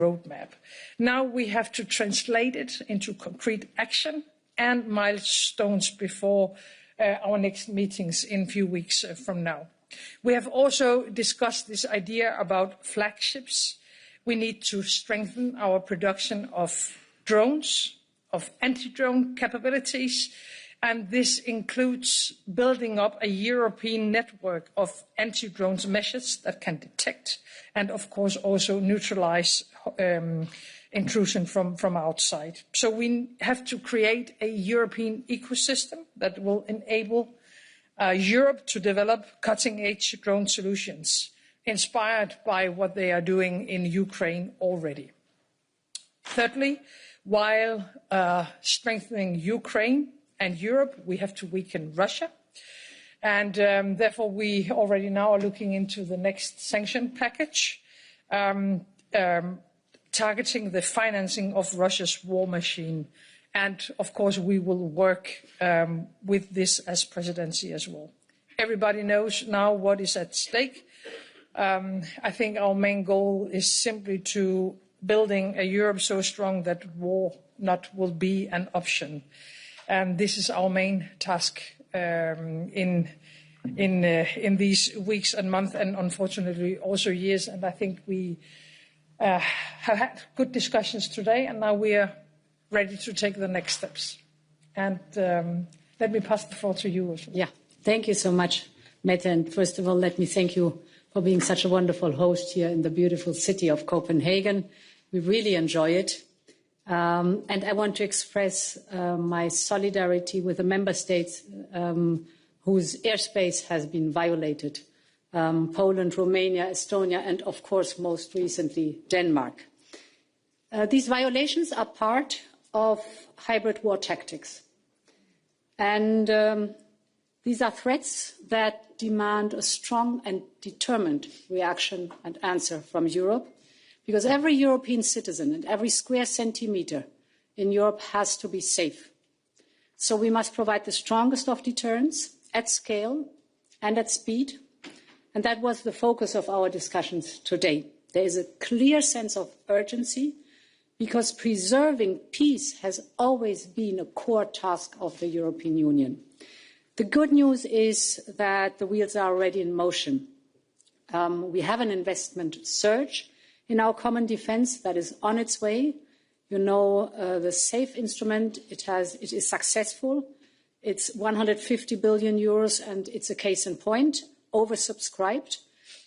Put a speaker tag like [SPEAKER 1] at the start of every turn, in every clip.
[SPEAKER 1] roadmap. Now we have to translate it into concrete action and milestones before our next meetings in a few weeks from now. We have also discussed this idea about flagships. We need to strengthen our production of drones, of anti-drone capabilities, and this includes building up a European network of anti-drone measures that can detect and, of course, also neutralize intrusion from outside. So we have to create a European ecosystem that will enable Europe to develop cutting-edge drone solutions, inspired by what they are doing in Ukraine already. Thirdly, while strengthening Ukraine and Europe, we have to weaken Russia. And therefore, we already now are looking into the next sanction package, targeting the financing of Russia's war machine. And, of course, we will work with this as presidency as well. Everybody knows now what is at stake. I think our main goal is simply to building a Europe so strong that war not will be an option. And this is our main task in these weeks and months, and unfortunately also years. And I think we have had good discussions today, and now we are ready to take the next steps. And let me pass the floor to you, Ursula.
[SPEAKER 2] Yeah, thank you so much, Mette. And first of all, let me thank you for being such a wonderful host here in the beautiful city of Copenhagen. We really enjoy it. And I want to express my solidarity with the member states whose airspace has been violated. Poland, Romania, Estonia, and of course, most recently, Denmark. These violations are part of hybrid war tactics. And these are threats that demand a strong and determined reaction and answer from Europe, because every European citizen and every square centimetre in Europe has to be safe. So we must provide the strongest of deterrence at scale and at speed. And that was the focus of our discussions today. There is a clear sense of urgency because preserving peace has always been a core task of the European Union. The good news is that the wheels are already in motion. We have an investment surge in our common defence that is on its way. You know, the SAFE instrument, it is successful. It's 150 billion euros, and it's a case in point, oversubscribed.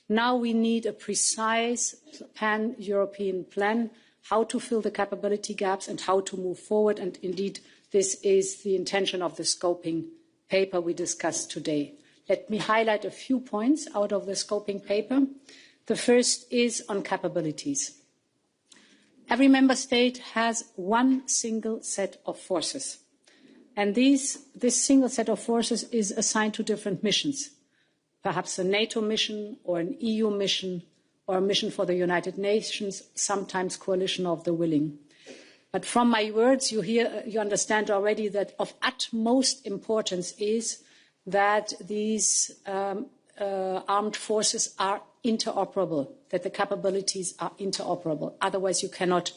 [SPEAKER 2] Now we need a precise pan-European plan, how to fill the capability gaps and how to move forward. And indeed, this is the intention of the scoping paper we discussed today. Let me highlight a few points out of the scoping paper. The first is on capabilities. Every member state has one single set of forces. And this single set of forces is assigned to different missions. Perhaps a NATO mission or an EU mission or a mission for the United Nations, sometimes coalition of the willing. But from my words, you understand already that of utmost importance is that these armed forces are interoperable, that the capabilities are interoperable. Otherwise, you cannot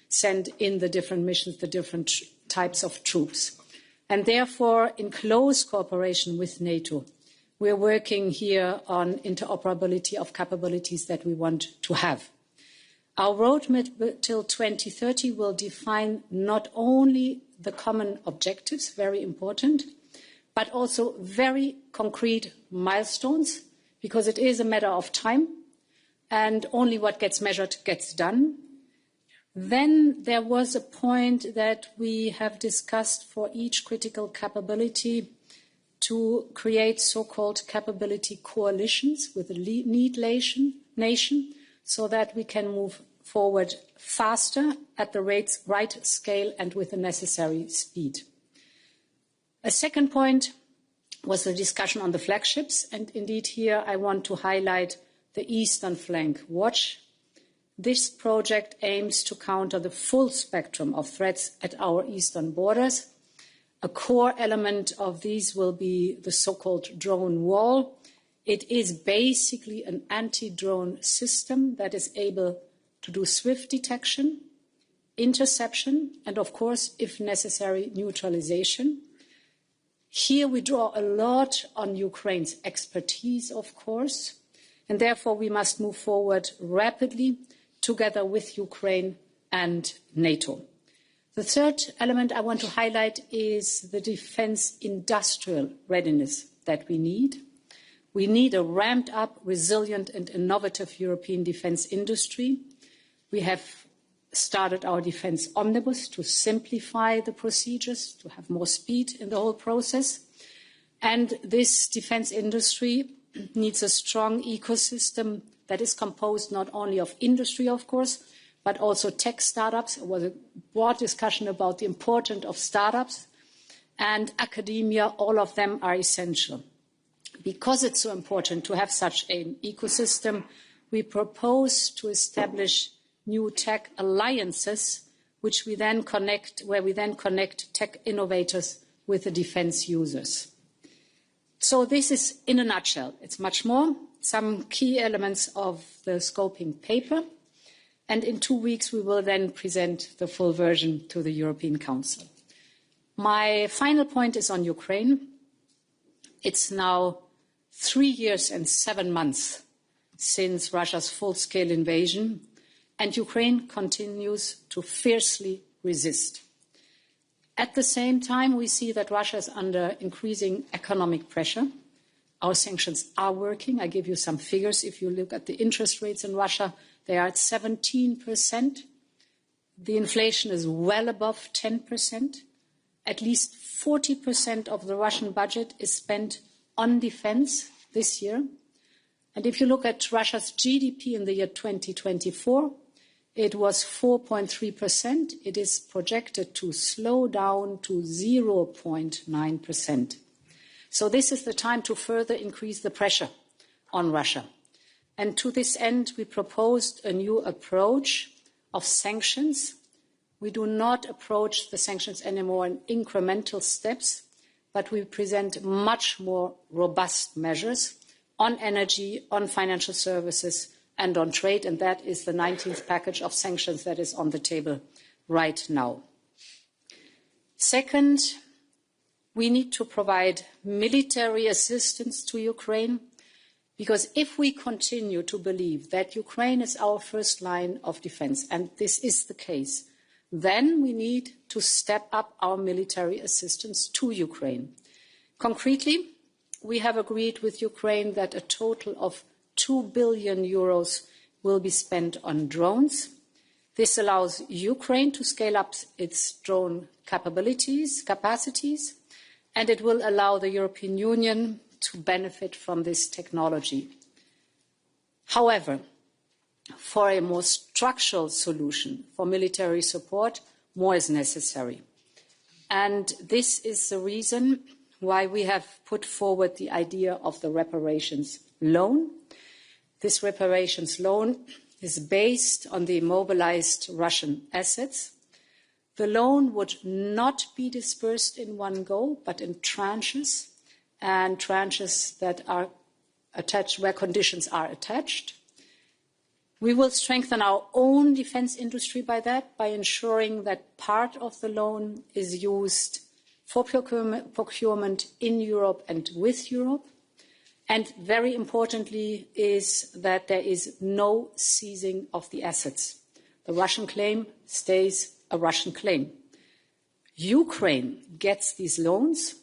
[SPEAKER 2] send in the different missions, the different types of troops. And therefore, in close cooperation with NATO, we're working here on interoperability of capabilities that we want to have. Our roadmap till 2030 will define not only the common objectives, very important, but also very concrete milestones, because it is a matter of time, and only what gets measured gets done. Then there was a point that we have discussed for each critical capability to create so-called capability coalitions with a lead nation so that we can move forward faster at the right scale and with the necessary speed. A second point was the discussion on the flagships. And indeed here I want to highlight the Eastern Flank Watch. This project aims to counter the full spectrum of threats at our eastern borders. A core element of these will be the so-called drone wall. It is basically an anti-drone system that is able to do swift detection, interception, and of course, if necessary, neutralization. Here we draw a lot on Ukraine's expertise, of course, and therefore we must move forward rapidly together with Ukraine and NATO. The third element I want to highlight is the defence industrial readiness that we need. We need a ramped up, resilient and innovative European defence industry. We have started our defence omnibus to simplify the procedures, to have more speed in the whole process. And this defence industry needs a strong ecosystem that is composed not only of industry, of course, but also tech startups. There was a broad discussion about the importance of startups and academia. All of them are essential. Because it's so important to have such an ecosystem, we propose to establish new tech alliances, where we then connect tech innovators with the defence users. So this is, in a nutshell, it's much more, some key elements of the scoping paper. And in 2 weeks, we will then present the full version to the European Council. My final point is on Ukraine. It's now 3 years and 7 months since Russia's full-scale invasion, and Ukraine continues to fiercely resist. At the same time, we see that Russia is under increasing economic pressure. Our sanctions are working. I give you some figures. If you look at the interest rates in Russia, they are at 17%. The inflation is well above 10%. At least 40% of the Russian budget is spent on defence this year. And if you look at Russia's GDP in the year 2024, it was 4.3%. It is projected to slow down to 0.9%. So this is the time to further increase the pressure on Russia. And to this end, we proposed a new approach of sanctions. We do not approach the sanctions anymore in incremental steps, but we present much more robust measures on energy, on financial services, and on trade, and that is the 19th package of sanctions that is on the table right now. Second, we need to provide military assistance to Ukraine, because if we continue to believe that Ukraine is our first line of defence, and this is the case, then we need to step up our military assistance to Ukraine. Concretely, we have agreed with Ukraine that a total of 2 billion euros will be spent on drones. This allows Ukraine to scale up its drone capacities, and it will allow the European Union to benefit from this technology. However, for a more structural solution for military support, more is necessary. And this is the reason why we have put forward the idea of the reparations loan. This reparations loan is based on the immobilized Russian assets. The loan would not be dispersed in one go, but in tranches, and tranches that are attached where conditions are attached. We will strengthen our own defence industry by ensuring that part of the loan is used for procurement in Europe and with Europe. And very importantly is that there is no seizing of the assets. The Russian claim stays a Russian claim. Ukraine gets these loans,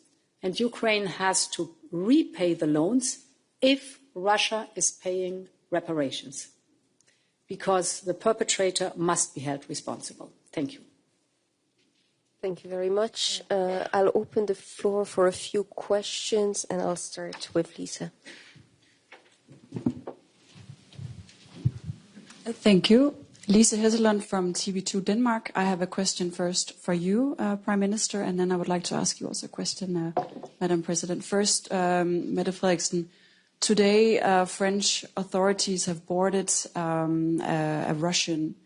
[SPEAKER 2] and Ukraine has to repay the loans if Russia is paying reparations, because the perpetrator must be held responsible. Thank you.
[SPEAKER 3] Thank you very much. I'll open the floor for a few questions, and I'll start with Lisa.
[SPEAKER 4] Thank you. Lisa Hesselund from TV2 Denmark. I have a question first for you, Prime Minister, and then I would like to ask you also a question, Madam President. First, Mette Frederiksen, today French authorities have boarded a Russian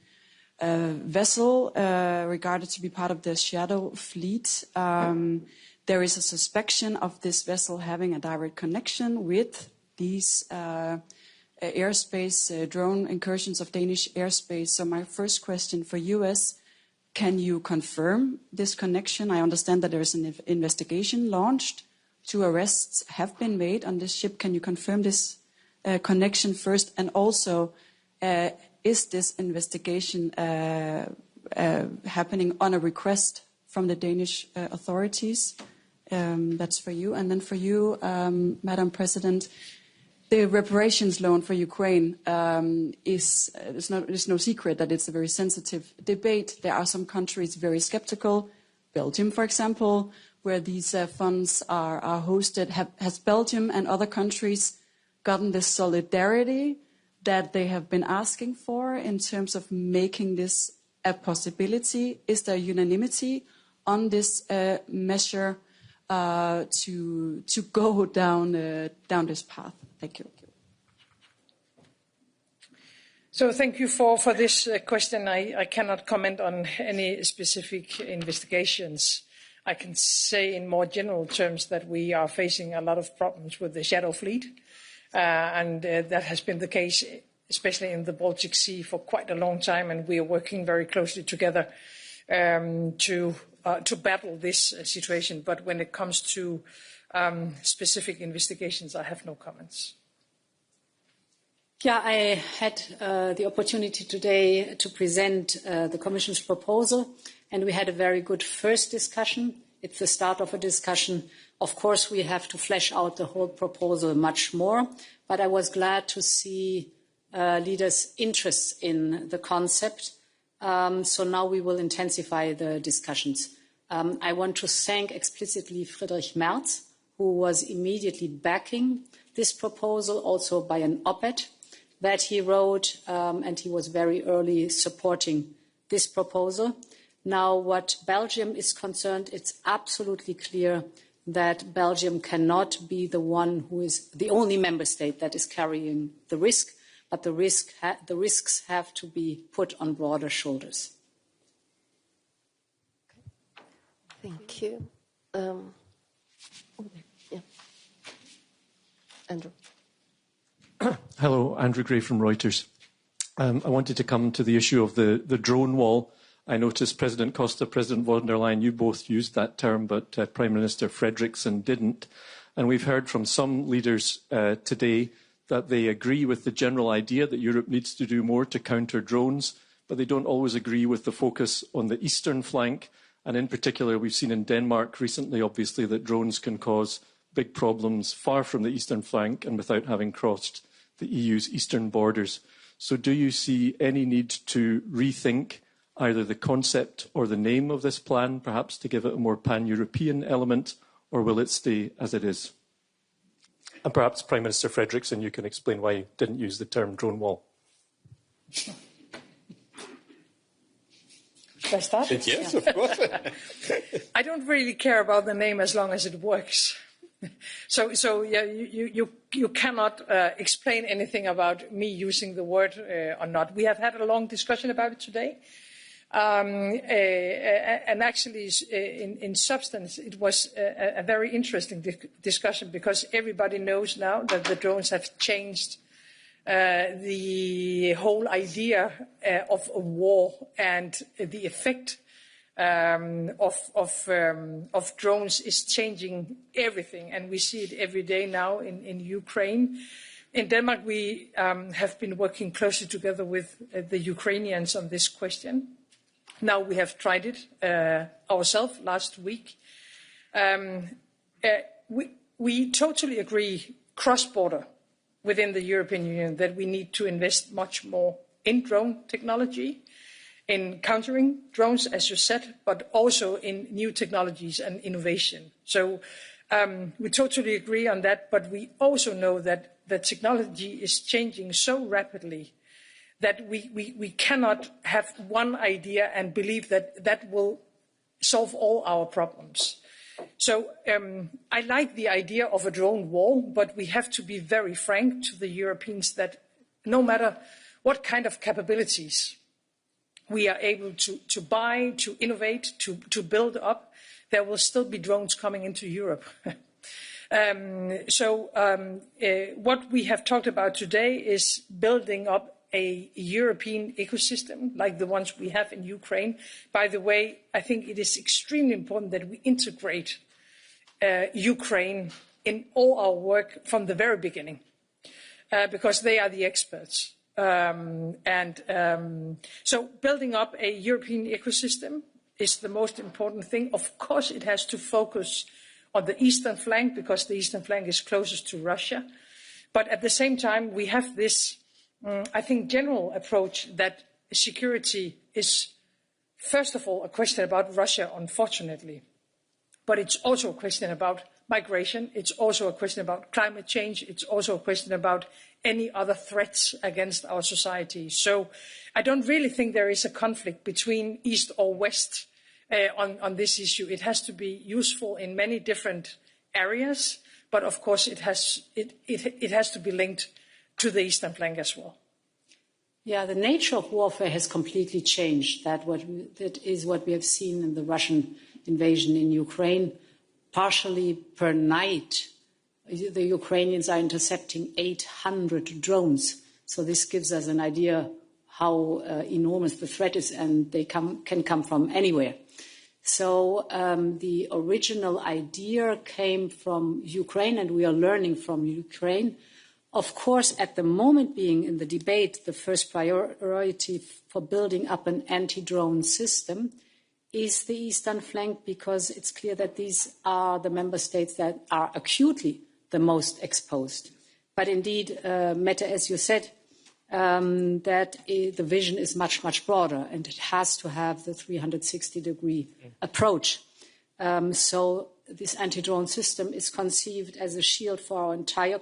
[SPEAKER 4] vessel regarded to be part of the Shadow Fleet. There is a suspicion of this vessel having a direct connection with these airspace, drone incursions of Danish airspace. So my first question for you is, can you confirm this connection? I understand that there is an investigation launched. 2 arrests have been made on this ship. Can you confirm this connection first? And also, is this investigation happening on a request from the Danish authorities? That's for you. And then for you, Madam President, the reparations loan for Ukraine it's no secret that it's a very sensitive debate. There are some countries very skeptical. Belgium, for example, where these funds are hosted. Has Belgium and other countries gotten this solidarity that they have been asking for in terms of making this a possibility? Is there unanimity on this measure to go down this path? Thank you.
[SPEAKER 1] So thank you for this question. I cannot comment on any specific investigations. I can say in more general terms that we are facing a lot of problems with the shadow fleet, and that has been the case, especially in the Baltic Sea, for quite a long time, and we are working very closely together to battle this situation. But when it comes to specific investigations, I have no comments.
[SPEAKER 2] Yeah, I had the opportunity today to present the Commission's proposal, and we had a very good first discussion. It's the start of a discussion. Of course, we have to flesh out the whole proposal much more, but I was glad to see leaders' interest in the concept. So now we will intensify the discussions. I want to thank explicitly Friedrich Merz, who was immediately backing this proposal, also by an op-ed that he wrote, and he was very early supporting this proposal. Now, what Belgium is concerned, it's absolutely clear that Belgium cannot be the one who is the only member state that is carrying the risk, but the risks have to be put on broader shoulders.
[SPEAKER 3] Thank you. Yeah. Andrew.
[SPEAKER 5] Hello, Andrew Gray from Reuters. I wanted to come to the issue of the drone wall. I noticed President Costa, President von der Leyen, you both used that term, but Prime Minister Frederiksen didn't. And we've heard from some leaders today that they agree with the general idea that Europe needs to do more to counter drones, but they don't always agree with the focus on the eastern flank. And in particular, we've seen in Denmark recently, obviously, that drones can cause big problems far from the eastern flank and without having crossed the EU's eastern borders. So do you see any need to rethink either the concept or the name of this plan, perhaps to give it a more pan-European element, or will it stay as it is? And perhaps, Prime Minister Frederiksen, you can explain why you didn't use the term drone wall.
[SPEAKER 1] Should I start?
[SPEAKER 6] Yes, of course.
[SPEAKER 1] I don't really care about the name as long as it works. So yeah, you cannot explain anything about me using the word or not. We have had a long discussion about it today. And actually, in substance, it was a very interesting discussion because everybody knows now that the drones have changed the whole idea of a war and the effect of drones is changing everything. And we see it every day now in Ukraine. In Denmark, we have been working closely together with the Ukrainians on this question. Now we have tried it ourselves last week. We totally agree cross-border within the European Union that we need to invest much more in drone technology, in countering drones, as you said, but also in new technologies and innovation. So we totally agree on that, but we also know that the technology is changing so rapidly that we cannot have one idea and believe that that will solve all our problems. So I like the idea of a drone wall, but we have to be very frank to the Europeans that no matter what kind of capabilities we are able to buy, to innovate, to build up, there will still be drones coming into Europe. What we have talked about today is building up a European ecosystem like the ones we have in Ukraine. By the way, I think it is extremely important that we integrate Ukraine in all our work from the very beginning, because they are the experts. So building up a European ecosystem is the most important thing. Of course, it has to focus on the eastern flank because the eastern flank is closest to Russia. But at the same time, we have this, I think, general approach that security is, first of all, a question about Russia, unfortunately. But it's also a question about migration. It's also a question about climate change. It's also a question about any other threats against our society. So I don't really think there is a conflict between East or West on this issue. It has to be useful in many different areas, but of course it has to be linked to the eastern flank as well.
[SPEAKER 2] Yeah, the nature of warfare has completely changed. That is what we have seen in the Russian invasion in Ukraine. Partially per night, the Ukrainians are intercepting 800 drones. So this gives us an idea how enormous the threat is, and they can come from anywhere. So the original idea came from Ukraine, and we are learning from Ukraine. Of course, at the moment being in the debate, the first priority for building up an anti-drone system is the eastern flank, because it's clear that these are the member states that are acutely the most exposed. But indeed, Mette, as you said, that the vision is much, much broader, and it has to have the 360-degree approach. So this anti-drone system is conceived as a shield for our entire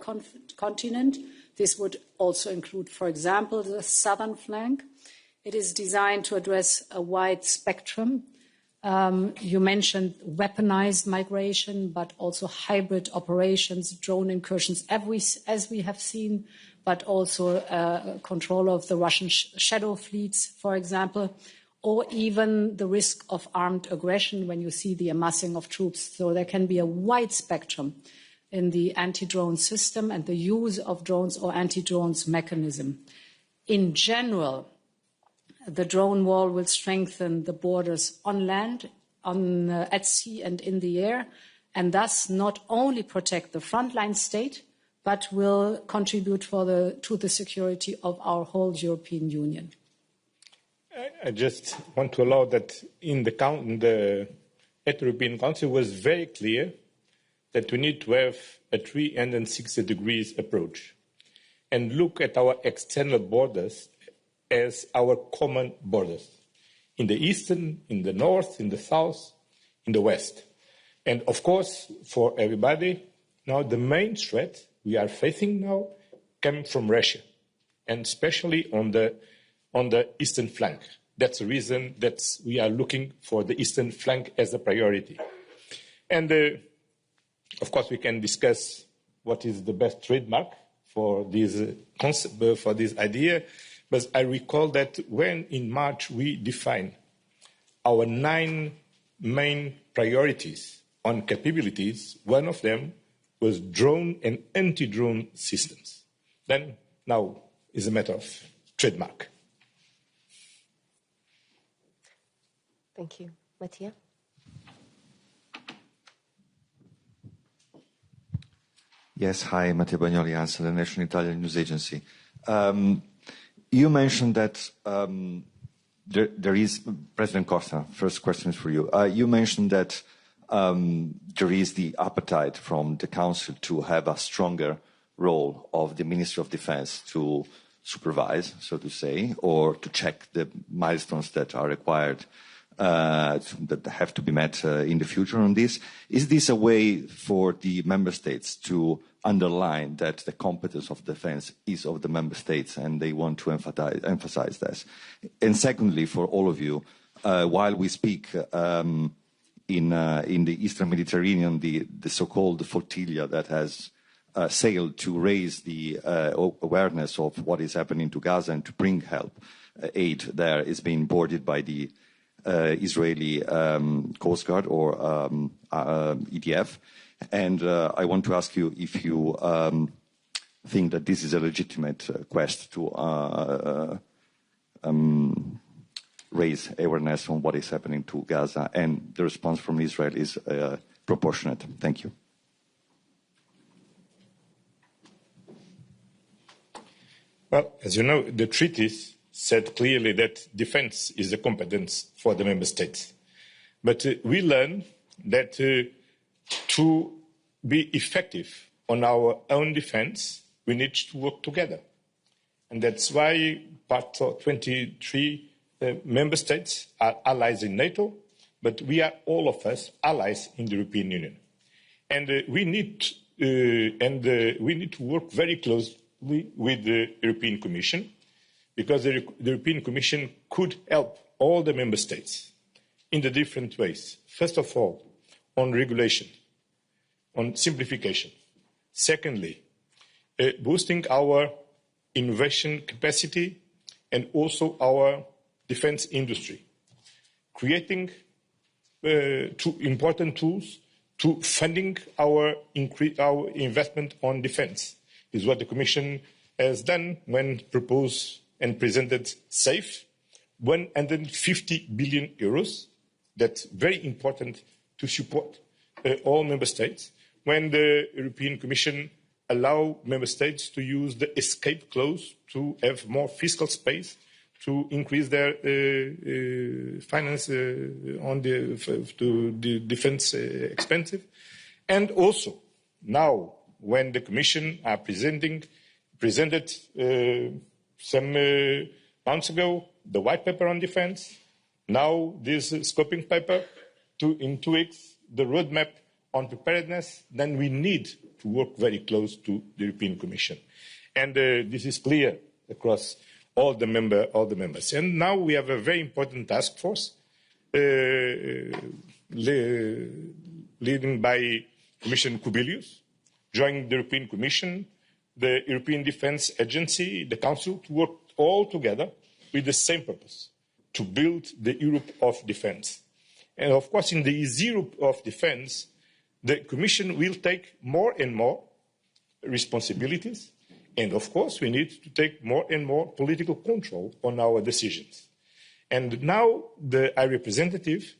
[SPEAKER 2] continent. This would also include, for example, the southern flank. It is designed to address a wide spectrum. You mentioned weaponized migration, but also hybrid operations, drone incursions, as we have seen, but also control of the Russian shadow fleets, for example, or even the risk of armed aggression when you see the amassing of troops. So there can be a wide spectrum in the anti-drone system and the use of drones or anti-drones mechanism. In general, the drone wall will strengthen the borders on land, at sea and in the air, and thus not only protect the frontline state, but will contribute to the security of our whole European Union.
[SPEAKER 6] I just want to allow that at the European Council was very clear that we need to have a 360 degrees approach and look at our external borders as our common borders, in the eastern, in the north, in the south, in the west. And of course, for everybody, now the main threat we are facing now comes from Russia, and especially on the eastern flank. That's the reason that we are looking for the eastern flank as a priority. And of course, we can discuss what is the best trademark for this concept, for this idea. But I recall that when in March we defined our 9 main priorities on capabilities, one of them was drone and anti-drone systems. Then now is a matter of trademark.
[SPEAKER 3] Thank you. Mattia?
[SPEAKER 7] Yes, hi, Matteo Bagnoli, ANSA, the National Italian News Agency. You mentioned that there is, President Costa, first question is for you. You mentioned that there is the appetite from the Council to have a stronger role of the Ministry of Defense to supervise, so to say, or to check the milestones that are required, that have to be met in the future on this. Is this a way for the Member States to underline that the competence of defense is of the Member States, and they want to emphasize this? And secondly, for all of you, while we speak in the Eastern Mediterranean, the so-called flotilla that has sailed to raise the awareness of what is happening to Gaza and to bring help, aid there, is being boarded by the Israeli Coast Guard or EDF. And I want to ask you if you think that this is a legitimate quest to raise awareness on what is happening to Gaza, and the response from Israel is proportionate. Thank you.
[SPEAKER 6] Well, as you know, the treaties said clearly that defense is a competence for the member states. But we learn that to be effective on our own defense, we need to work together. And that's why part of 23 member states are allies in NATO, but we are all of us allies in the European Union. And we need to work very closely with the European Commission, because the European Commission could help all the member states in the different ways. First of all, on regulation, on simplification. Secondly, boosting our innovation capacity and also our defense industry. Creating two important tools to funding our investment on defense is what the Commission has done when proposed and presented SAFE, 150 billion euros. That's very important to support all member states. When the European Commission allow member states to use the escape clause to have more fiscal space to increase their finance to the defense expensive. And also, now, when the Commission are presented some months ago the white paper on defense, now this scoping paper, in 2 weeks, the roadmap on preparedness, then we need to work very close to the European Commission. And this is clear across all the members. And now we have a very important task force led by Commissioner Kubilius, joining the European Commission, the European Defence Agency, the Council, to work all together with the same purpose, to build the Europe of defence. And of course, in this Europe of defence, the Commission will take more and more responsibilities. And of course, we need to take more and more political control on our decisions. And now the High Representative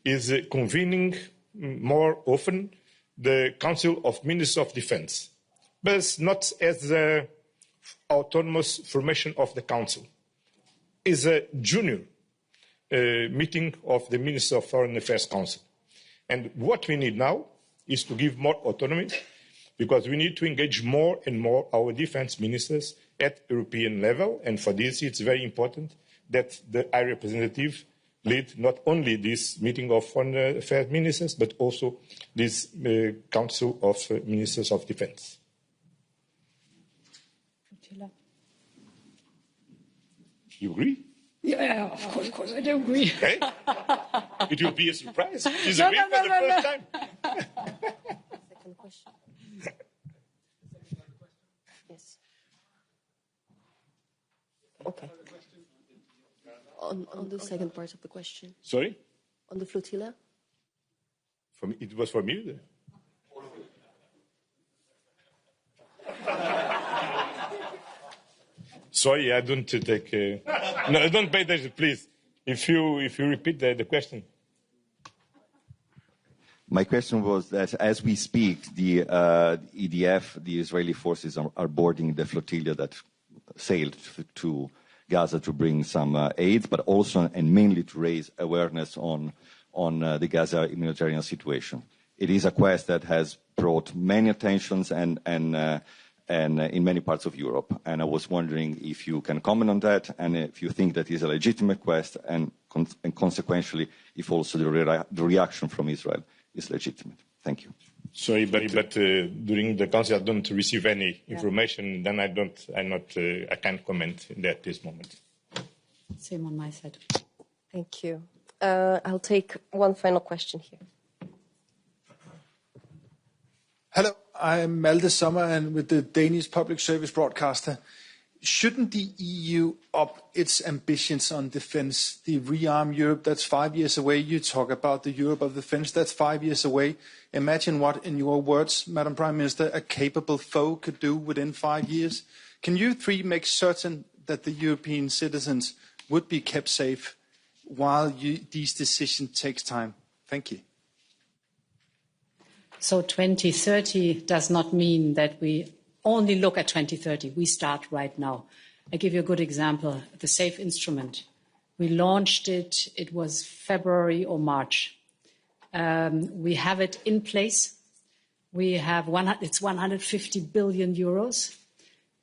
[SPEAKER 6] is convening more often the Council of Ministers of Defence, but not as an autonomous formation of the Council. It's a junior meeting of the Ministers of Foreign Affairs Council. And what we need now is to give more autonomy, because we need to engage more and more our defence ministers at European level. And for this, it's very important that the High Representative lead not only this meeting of foreign affairs ministers, but also this Council of Ministers of Defence. You agree?
[SPEAKER 1] Yeah, of course, I do agree.
[SPEAKER 6] Okay. It will be a surprise. She's agreeing for the first time.
[SPEAKER 3] Second question. Yes. Okay. On the second part of the question.
[SPEAKER 6] Sorry?
[SPEAKER 3] On the flotilla?
[SPEAKER 6] For me, it was for me. Sorry, I don't take. No, don't pay attention, please. If you repeat the question.
[SPEAKER 7] My question was that as we speak, the EDF, the Israeli forces, are boarding the flotilla that sailed to Gaza to bring some aid, but also and mainly to raise awareness on the Gaza humanitarian situation. It is a quest that has brought many attentions and in many parts of Europe. And I was wondering if you can comment on that, and if you think that is a legitimate quest, and consequentially, if also the reaction from Israel is legitimate. Thank you.
[SPEAKER 6] Sorry, but during the council I don't receive any information. Then I can't comment at this moment.
[SPEAKER 2] Same on my side.
[SPEAKER 3] Thank you. I'll take one final question here.
[SPEAKER 8] Hello, I'm Malte Sommer and with the Danish Public Service Broadcaster. shouldn't the EU up its ambitions on defense? The rearm Europe, that's 5 years away. You talk about the Europe of defense, that's 5 years away. Imagine what, in your words, Madam Prime Minister, a capable foe could do within 5 years. Can you three make certain that the European citizens would be kept safe while these decisions take time? Thank you.
[SPEAKER 2] So 2030 does not mean that we only look at 2030. We start right now. I give you a good example, the SAFE instrument. We launched it, it was February or March. We have it in place. We have it's 150 billion euros.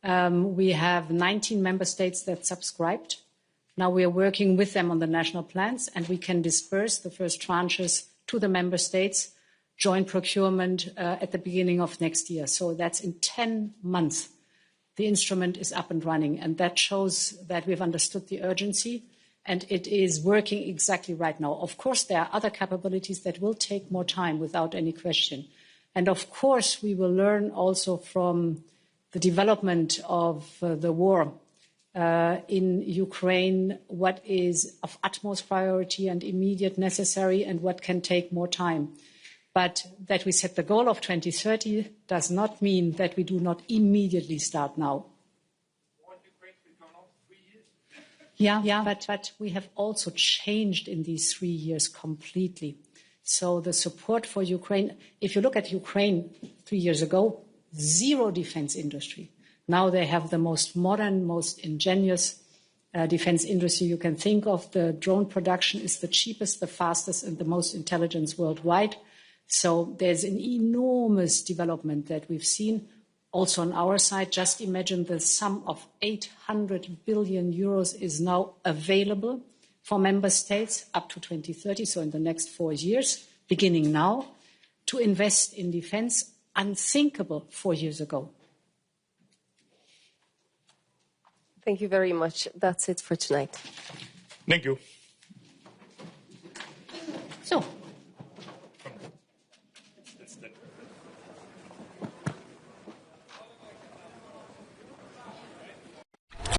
[SPEAKER 2] We have 19 member states that subscribed. Now we are working with them on the national plans, and we can disperse the first tranches to the member states, joint procurement at the beginning of next year. So that's in 10 months. The instrument is up and running, and that shows that we've understood the urgency, and it is working exactly right now. Of course, there are other capabilities that will take more time, without any question. And of course, we will learn also from the development of the war in Ukraine, what is of utmost priority and immediate necessary, and what can take more time. But that we set the goal of 2030 does not mean that we do not immediately start now. Yeah, but we have also changed in these 3 years completely. So the support for Ukraine, if you look at Ukraine 3 years ago, zero defense industry. Now they have the most modern, most ingenious defense industry you can think of. The drone production is the cheapest, the fastest, and the most intelligent worldwide. So there's an enormous development that we've seen. Also on our side, just imagine the sum of 800 billion euros is now available for member states up to 2030, so in the next 4 years, beginning now, to invest in defense, unthinkable 4 years ago.
[SPEAKER 3] Thank you very much. That's it for tonight.
[SPEAKER 6] Thank you.
[SPEAKER 2] So.